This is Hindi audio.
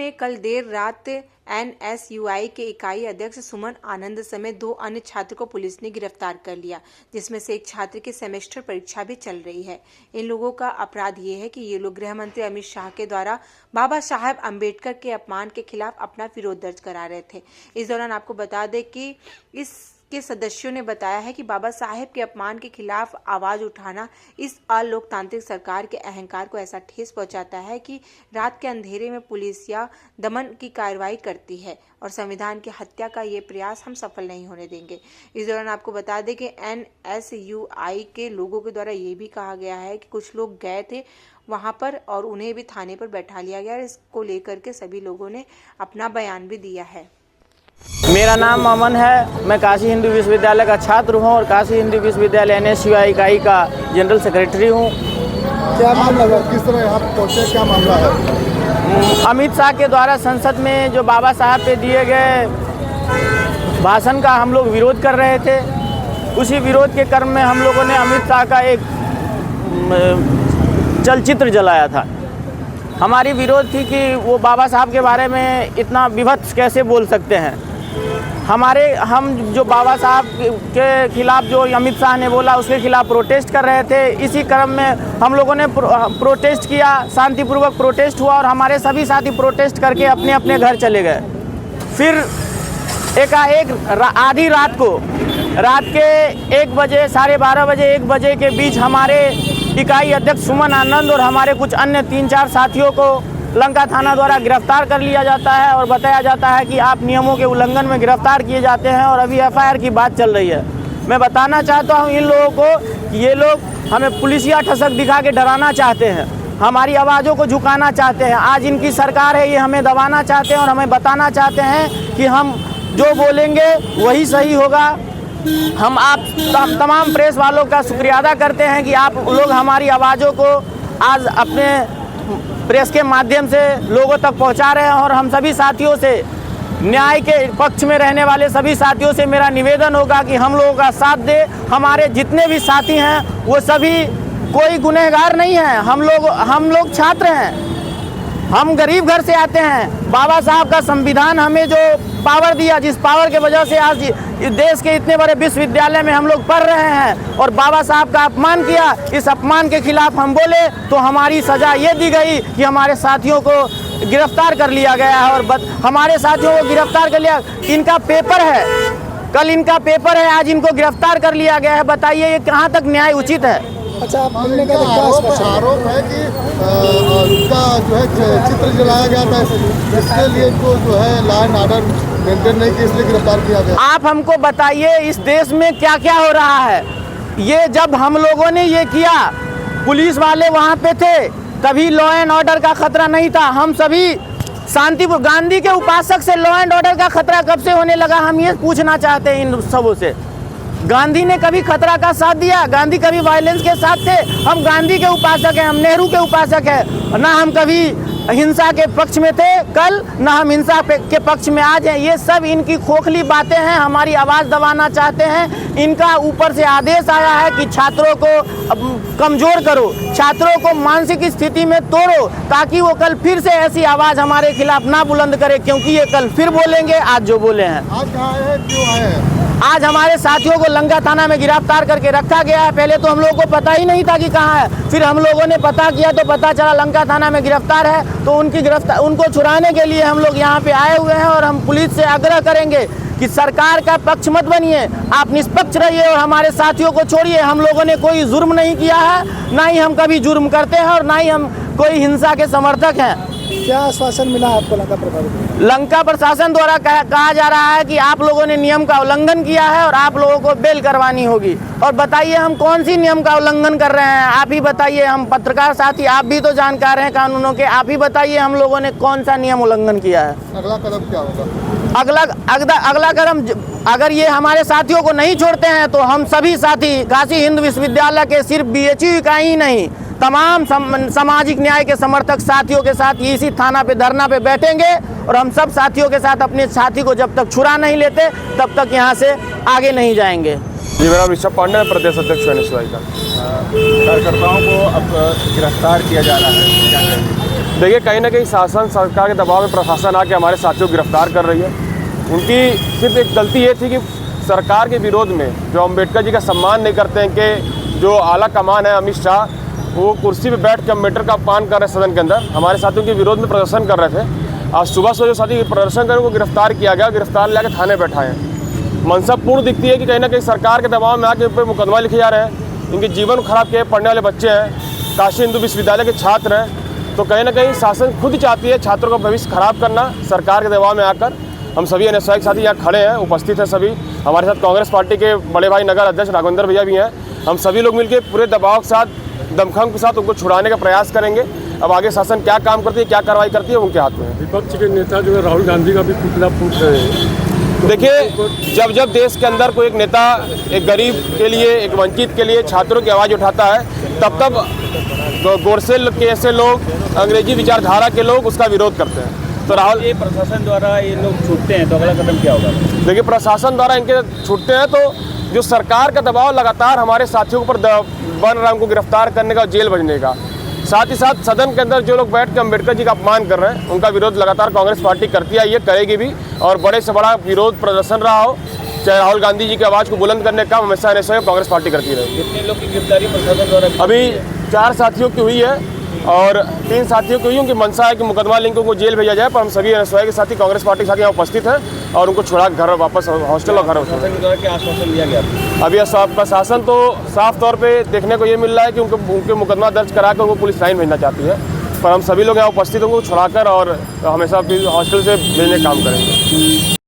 में कल देर रात NSUI के इकाई अध्यक्ष सुमन आनंद समेत 2 अन्य छात्र को पुलिस ने गिरफ्तार कर लिया, जिसमें से एक छात्र की सेमेस्टर परीक्षा भी चल रही है। इन लोगों का अपराध ये है कि ये लोग गृह मंत्री अमित शाह के द्वारा बाबा साहेब अंबेडकर के अपमान के खिलाफ अपना विरोध दर्ज करा रहे थे। इस दौरान आपको बता दें कि के सदस्यों ने बताया है कि बाबा साहेब के अपमान के खिलाफ आवाज उठाना इस अलोकतांत्रिक सरकार के अहंकार को ऐसा ठेस पहुंचाता है कि रात के अंधेरे में पुलिस या दमन की कार्रवाई करती है और संविधान की हत्या का ये प्रयास हम सफल नहीं होने देंगे। इस दौरान आपको बता दें कि NSUI के लोगों के द्वारा ये भी कहा गया है कि कुछ लोग गए थे वहां पर और उन्हें भी थाने पर बैठा लिया गया। इसको लेकर के सभी लोगों ने अपना बयान भी दिया है। मेरा नाम अमन है, मैं काशी हिंदू विश्वविद्यालय का छात्र हूं और काशी हिंदू विश्वविद्यालय NSUI इकाई का जनरल सेक्रेटरी हूं। क्या मामला है, किस तरह आप पहुंचे, क्या मामला है? अमित शाह के द्वारा संसद में जो बाबा साहब पे दिए गए भाषण का हम लोग विरोध कर रहे थे। उसी विरोध के क्रम में हम लोगों ने अमित शाह का एक चलचित्र जलाया था। हमारी विरोध थी कि वो बाबा साहब के बारे में इतना विभत्स कैसे बोल सकते हैं। हम जो बाबा साहब के खिलाफ जो अमित शाह ने बोला उसके खिलाफ प्रोटेस्ट कर रहे थे। इसी क्रम में हम लोगों ने प्रोटेस्ट किया, शांतिपूर्वक प्रोटेस्ट हुआ और हमारे सभी साथी प्रोटेस्ट करके अपने अपने घर चले गए। फिर एकाएक आधी रात को, रात के 1 बजे, 12:30 बजे, 1 बजे के बीच हमारे इकाई अध्यक्ष सुमन आनंद और हमारे कुछ अन्य 3-4 साथियों को लंका थाना द्वारा गिरफ्तार कर लिया जाता है और बताया जाता है कि आप नियमों के उल्लंघन में गिरफ्तार किए जाते हैं और अभी FIR की बात चल रही है। मैं बताना चाहता हूं इन लोगों को कि ये लोग हमें पुलिसिया ठसक दिखा के डराना चाहते हैं, हमारी आवाज़ों को झुकाना चाहते हैं। आज इनकी सरकार है, ये हमें दबाना चाहते हैं और हमें बताना चाहते हैं कि हम जो बोलेंगे वही सही होगा। हम आप तमाम प्रेस वालों का शुक्रिया अदा करते हैं कि आप लोग हमारी आवाज़ों को आज अपने प्रेस के माध्यम से लोगों तक पहुंचा रहे हैं और हम सभी साथियों से, न्याय के पक्ष में रहने वाले सभी साथियों से मेरा निवेदन होगा कि हम लोगों का साथ दे। हमारे जितने भी साथी हैं वो सभी कोई गुनहगार नहीं है। हम लोग छात्र हैं, हम गरीब घर से आते हैं। बाबा साहब का संविधान हमें जो पावर दिया, जिस पावर के वजह से आज देश के इतने बड़े विश्वविद्यालय में हम लोग पढ़ रहे हैं और बाबा साहब का अपमान किया, इस अपमान के खिलाफ हम बोले तो हमारी सज़ा ये दी गई कि हमारे साथियों को गिरफ्तार कर लिया गया है और हमारे साथियों को गिरफ्तार कर लिया। इनका पेपर है, कल इनका पेपर है, आज इनको गिरफ्तार कर लिया गया है। बताइए ये कहाँ तक न्याय उचित है? अच्छा, आरोप है कि उनका जो है चित्र जलाया गया था, इसके लिए इनको जो है लॉ एंड ऑर्डर मेंटेन नहीं किया, इसलिए गिरफ्तार किया गया। आप हमको बताइए इस देश में क्या क्या हो रहा है। ये जब हम लोगों ने ये किया, पुलिस वाले वहाँ पे थे, तभी लॉ एंड ऑर्डर का खतरा नहीं था। हम सभी शांतिपूर्ण, गांधी के उपासक से लॉ एंड ऑर्डर का खतरा कब से होने लगा, हम ये पूछना चाहते हैं इन सबों से। गांधी ने कभी खतरा का साथ दिया? गांधी कभी वायलेंस के साथ थे? हम गांधी के उपासक हैं, हम नेहरू के उपासक हैं। ना हम कभी हिंसा के पक्ष में थे कल, ना हम हिंसा के पक्ष में आज हैं। ये सब इनकी खोखली बातें हैं, हमारी आवाज़ दबाना चाहते हैं। इनका ऊपर से आदेश आया है कि छात्रों को कमज़ोर करो, छात्रों को मानसिक स्थिति में तोड़ो, ताकि वो कल फिर से ऐसी आवाज़ हमारे खिलाफ ना बुलंद करे, क्योंकि ये कल फिर बोलेंगे आज जो बोले हैं। आज कहाँ आए हैं, क्यों आए हैं? आज हमारे साथियों को लंका थाना में गिरफ्तार करके रखा गया है। पहले तो हम लोगों को पता ही नहीं था कि कहाँ है, फिर हम लोगों ने पता किया तो पता चला लंका थाना में गिरफ्तार है। तो उनको छुड़ाने के लिए हम लोग यहाँ पे आए हुए हैं और हम पुलिस से आग्रह करेंगे कि सरकार का पक्ष मत बनिए, आप निष्पक्ष रहिए और हमारे साथियों को छोड़िए। हम लोगों ने कोई जुर्म नहीं किया है, ना ही हम कभी जुर्म करते हैं और ना ही हम कोई हिंसा के समर्थक हैं। क्या आश्वासन मिला आपको लंका प्रभारी? लंका प्रशासन द्वारा कहा जा रहा है कि आप लोगों ने नियम का उल्लंघन किया है और आप लोगों को बेल करवानी होगी। और बताइए हम कौन सी नियम का उल्लंघन कर रहे हैं, आप ही बताइए। हम पत्रकार साथी, आप भी तो जानकार हैं कानूनों के, आप ही बताइए हम लोगों ने कौन सा नियम उल्लंघन किया है। अगला कदम क्या होगा? अगला कदम, अगर ये हमारे साथियों को नहीं छोड़ते हैं तो हम सभी साथी काशी हिंदू विश्वविद्यालय के सिर्फ BHU इकाई ही नहीं, तमाम सामाजिक न्याय के समर्थक साथियों के साथ इसी थाना पे धरना पे बैठेंगे और हम सब साथियों के साथ अपने साथी को जब तक छुड़ा नहीं लेते तब तक यहाँ से आगे नहीं जाएंगे। जी, मेरा ऋषभ पांडे, प्रदेश अध्यक्ष NSUI का। कार्यकर्ताओं को अब गिरफ्तार किया जा रहा है, क्या कहेंगे? देखिए, कहीं ना कहीं शासन सरकार के दबाव में प्रशासन आके हमारे साथियों को गिरफ्तार कर रही है। उनकी सिर्फ एक गलती ये थी कि सरकार के विरोध में जो अम्बेडकर जी का सम्मान नहीं करते हैं कि जो आला कमान है अमित शाह, वो कुर्सी पे बैठ के अम्बेडकर का अपमान कर रहे हैं सदन के अंदर, हमारे साथियों के विरोध में प्रदर्शन कर रहे थे। आज सुबह जो साथी प्रदर्शन कर उनको गिरफ्तार किया गया, गिरफ्तार लेकर थाने बैठाए हैं। मनसा पूर्ण दिखती है कि कहीं ना कहीं सरकार के दबाव में आके ऊपर मुकदमा लिखे जा रहे हैं। इनके जीवन खराब किए, पढ़ने वाले बच्चे हैं, काशी हिंदू विश्वविद्यालय के छात्र हैं। तो कहीं ना कहीं शासन खुद चाहती है छात्रों का भविष्य खराब करना सरकार के दबाव में आकर। हम सभी एनएसयूआई के साथी यहाँ खड़े हैं, उपस्थित हैं सभी। हमारे साथ कांग्रेस पार्टी के बड़े भाई नगर अध्यक्ष राघवेंद्र भैया भी हैं। हम सभी लोग मिलकर पूरे दबाव के साथ, दमखम के साथ उनको छुड़ाने का प्रयास करेंगे। अब आगे शासन क्या काम करती है, क्या कार्रवाई करती है, उनके हाथ में है। विपक्ष के नेता जो है राहुल गांधी का भी पुतला फूट रहे हैं। देखिए, जब देश के अंदर कोई एक नेता एक गरीब के लिए, एक वंचित के लिए, छात्रों की आवाज़ उठाता है, तब गोडसे के ऐसे लोग, अंग्रेजी विचारधारा के लोग उसका विरोध करते हैं। तो राहुल, ये प्रशासन द्वारा ये लोग छूटते हैं तो अगला कदम क्या होगा? देखिए, प्रशासन द्वारा इनके छूटते हैं तो जो सरकार का दबाव लगातार हमारे साथियों के ऊपर बन रहा है, उनको गिरफ्तार करने का, जेल भेजने का। साथ ही साथ सदन के अंदर जो लोग बैठ के अम्बेडकर जी का अपमान कर रहे हैं, उनका विरोध लगातार कांग्रेस पार्टी करती है, ये करेगी भी। और बड़े से बड़ा विरोध प्रदर्शन रहा हो, चाहे राहुल गांधी जी की आवाज़ को बुलंद करने का, हमेशा एनएसयूआई कांग्रेस पार्टी करती रहेगी। कितने लोग की गिरफ्तारी प्रशासन द्वारा? अभी 4 साथियों की हुई है और 3 साथियों की हुई। उनकी मंशा है कि मुकदमा लिंक उनको जेल भेजा जाए, पर हम सभी एनएसयूआई के साथी कांग्रेस पार्टी के साथ यहाँ उपस्थित हैं और उनको छुड़ा घर वापस हॉस्टल और घर। प्रशासन द्वारा क्या आश्वासन दिया गया? अभी प्रशासन तो साफ तौर पे देखने को ये मिल रहा है कि उनके मुकदमा दर्ज कराकर उनको पुलिस लाइन भेजना चाहती है, पर हम सभी लोग यहाँ उपस्थित होंगे छुड़ाकर और हमेशा हॉस्टल से भेजने का काम करेंगे।